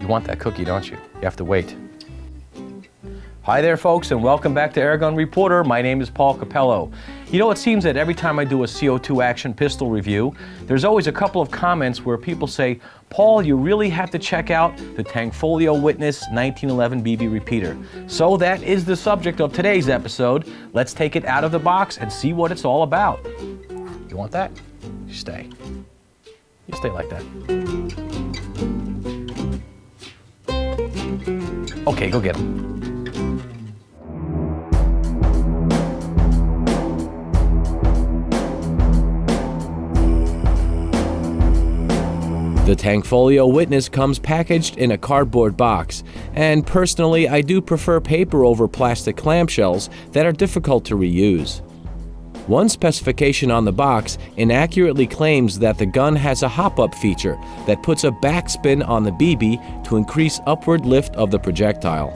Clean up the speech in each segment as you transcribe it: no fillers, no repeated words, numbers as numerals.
You want that cookie, don't you? You have to wait. Hi there, folks, and welcome back to Airgun Reporter. My name is Paul Capello. You know, it seems that every time I do a CO2 action pistol review, there's always a couple of comments where people say, Paul, you really have to check out the Tanfoglio Witness 1911 BB repeater. So that is the subject of today's episode. Let's take it out of the box and see what it's all about. You want that? You stay. You stay like that. Okay, go get him. The Tanfoglio Witness comes packaged in a cardboard box, and personally I do prefer paper over plastic clamshells that are difficult to reuse. One specification on the box inaccurately claims that the gun has a hop-up feature that puts a backspin on the BB to increase upward lift of the projectile.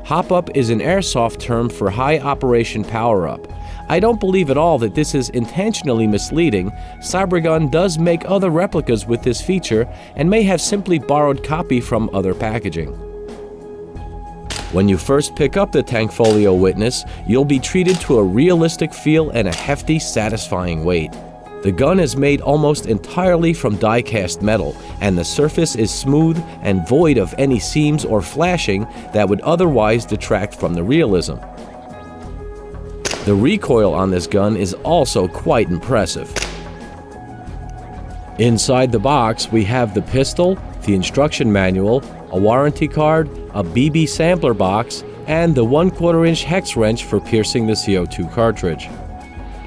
Hop-up is an airsoft term for high operation power-up. I don't believe at all that this is intentionally misleading. Cybergun does make other replicas with this feature and may have simply borrowed copy from other packaging. When you first pick up the Tanfoglio Witness, you'll be treated to a realistic feel and a hefty, satisfying weight. The gun is made almost entirely from die-cast metal, and the surface is smooth and void of any seams or flashing that would otherwise detract from the realism. The recoil on this gun is also quite impressive. Inside the box, we have the pistol, the instruction manual, a warranty card, a BB sampler box, and the 1/4 inch hex wrench for piercing the CO2 cartridge.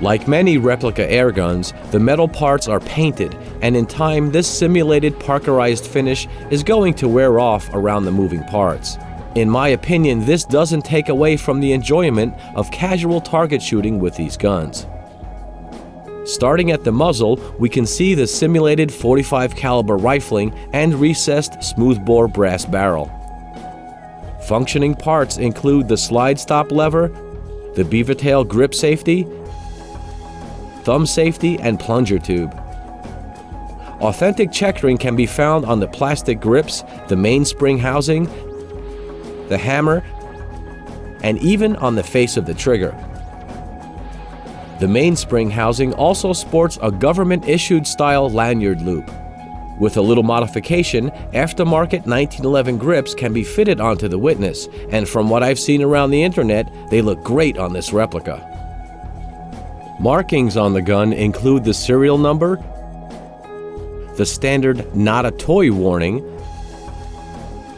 Like many replica air guns, the metal parts are painted, and in time this simulated parkerized finish is going to wear off around the moving parts. In my opinion, this doesn't take away from the enjoyment of casual target shooting with these guns. Starting at the muzzle, we can see the simulated .45 caliber rifling and recessed smoothbore brass barrel. Functioning parts include the slide stop lever, the beaver tail grip safety, thumb safety, and plunger tube. Authentic checkering can be found on the plastic grips, the mainspring housing, the hammer, and even on the face of the trigger. The mainspring housing also sports a government-issued style lanyard loop. With a little modification, aftermarket 1911 grips can be fitted onto the Witness, and from what I've seen around the internet, they look great on this replica. Markings on the gun include the serial number, the standard "not a toy" warning,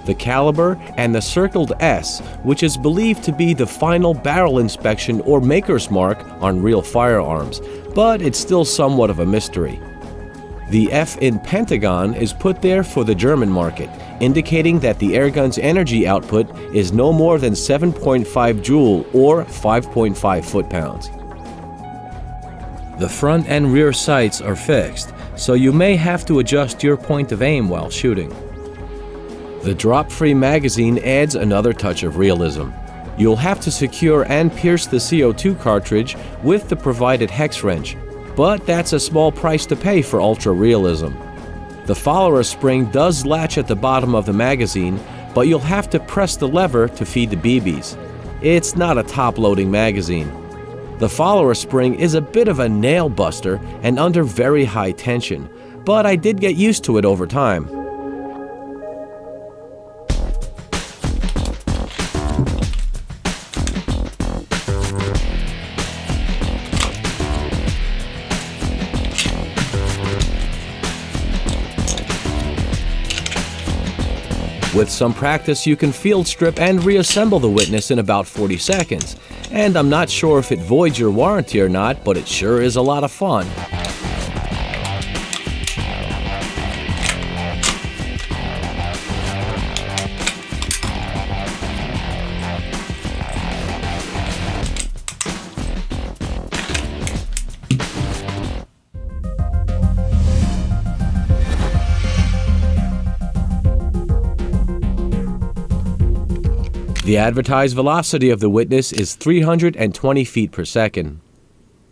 the caliber, and the circled S, which is believed to be the final barrel inspection or maker's mark on real firearms, but it's still somewhat of a mystery. The F in Pentagon is put there for the German market, indicating that the airgun's energy output is no more than 7.5 joule or 5.5 foot-pounds. The front and rear sights are fixed, so you may have to adjust your point of aim while shooting. The drop-free magazine adds another touch of realism. You'll have to secure and pierce the CO2 cartridge with the provided hex wrench, but that's a small price to pay for ultra-realism. The follower spring does latch at the bottom of the magazine, but you'll have to press the lever to feed the BBs. It's not a top-loading magazine. The follower spring is a bit of a nail buster and under very high tension, but I did get used to it over time. With some practice, you can field strip and reassemble the Witness in about 40 seconds. And I'm not sure if it voids your warranty or not, but it sure is a lot of fun. The advertised velocity of the Witness is 320 feet per second.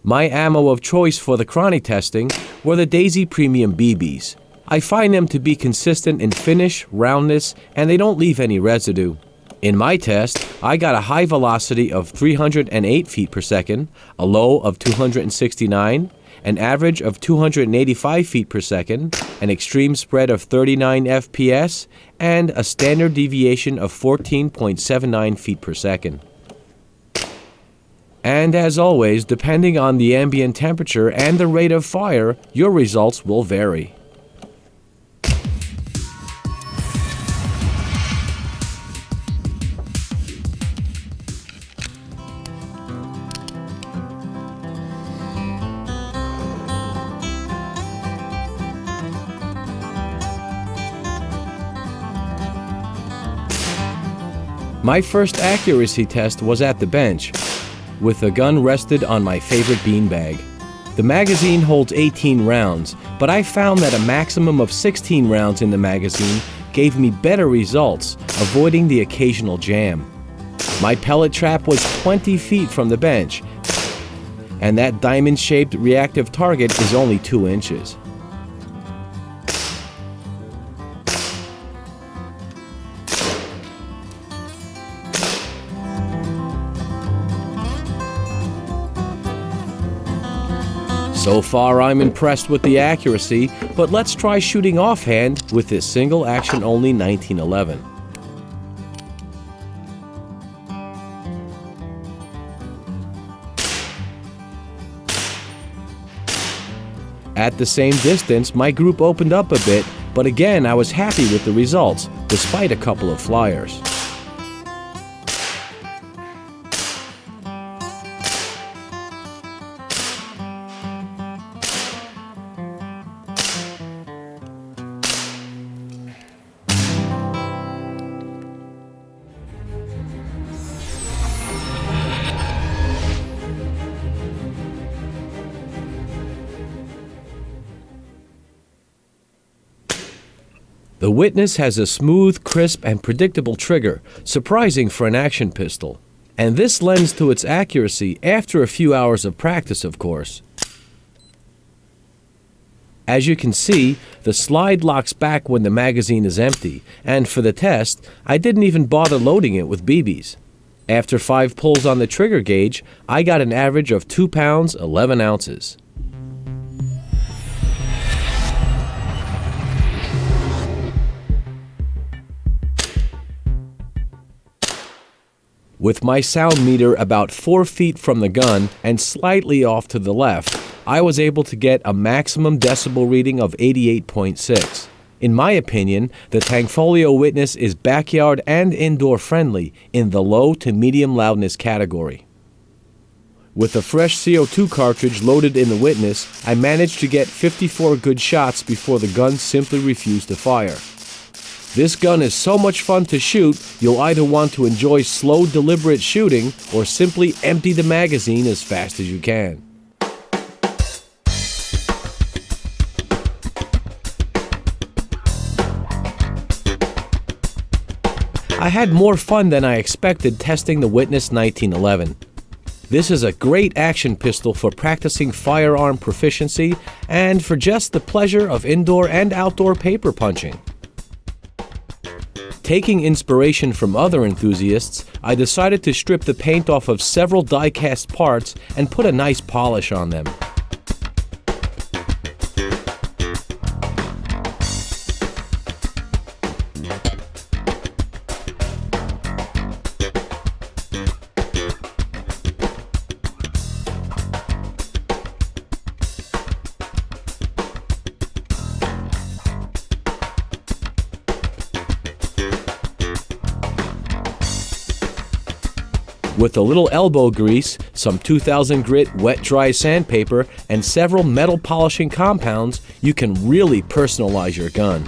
My ammo of choice for the chrony testing were the Daisy Premium BBs. I find them to be consistent in finish, roundness, and they don't leave any residue. In my test, I got a high velocity of 308 feet per second, a low of 269, an average of 285 feet per second, an extreme spread of 39 FPS, and a standard deviation of 14.79 feet per second. And as always, depending on the ambient temperature and the rate of fire, your results will vary. My first accuracy test was at the bench, with the gun rested on my favorite beanbag. The magazine holds 18 rounds, but I found that a maximum of 16 rounds in the magazine gave me better results, avoiding the occasional jam. My pellet trap was 20 feet from the bench, and that diamond-shaped reactive target is only 2 inches. So far, I'm impressed with the accuracy, but let's try shooting offhand with this single action only 1911. At the same distance, my group opened up a bit, but again, I was happy with the results, despite a couple of flyers. The Witness has a smooth, crisp, and predictable trigger, surprising for an action pistol. And this lends to its accuracy after a few hours of practice, of course. As you can see, the slide locks back when the magazine is empty, and for the test, I didn't even bother loading it with BBs. After 5 pulls on the trigger gauge, I got an average of 2 pounds, 11 ounces. With my sound meter about 4 feet from the gun and slightly off to the left, I was able to get a maximum decibel reading of 88.6. In my opinion, the Tanfoglio Witness is backyard and indoor friendly in the low to medium loudness category. With a fresh CO2 cartridge loaded in the Witness, I managed to get 54 good shots before the gun simply refused to fire. This gun is so much fun to shoot, you'll either want to enjoy slow, deliberate shooting or simply empty the magazine as fast as you can. I had more fun than I expected testing the Witness 1911. This is a great action pistol for practicing firearm proficiency and for just the pleasure of indoor and outdoor paper punching. Taking inspiration from other enthusiasts, I decided to strip the paint off of several die-cast parts and put a nice polish on them. With a little elbow grease, some 2000 grit wet-dry sandpaper, and several metal polishing compounds, you can really personalize your gun.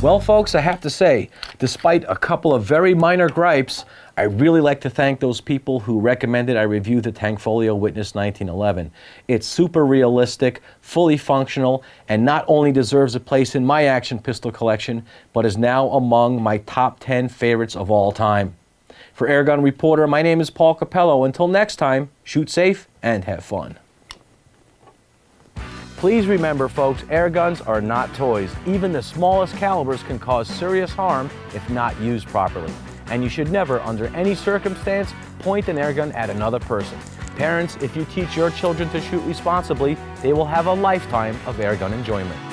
Well, folks, I have to say, despite a couple of very minor gripes, I really like to thank those people who recommended I review the Tanfoglio Witness 1911. It's super realistic, fully functional, and not only deserves a place in my action pistol collection, but is now among my top 10 favorites of all time. For Airgun Reporter, my name is Paul Capello. Until next time, shoot safe and have fun. Please remember, folks, air guns are not toys. Even the smallest calibers can cause serious harm if not used properly. And you should never, under any circumstance, point an air gun at another person. Parents, if you teach your children to shoot responsibly, they will have a lifetime of air gun enjoyment.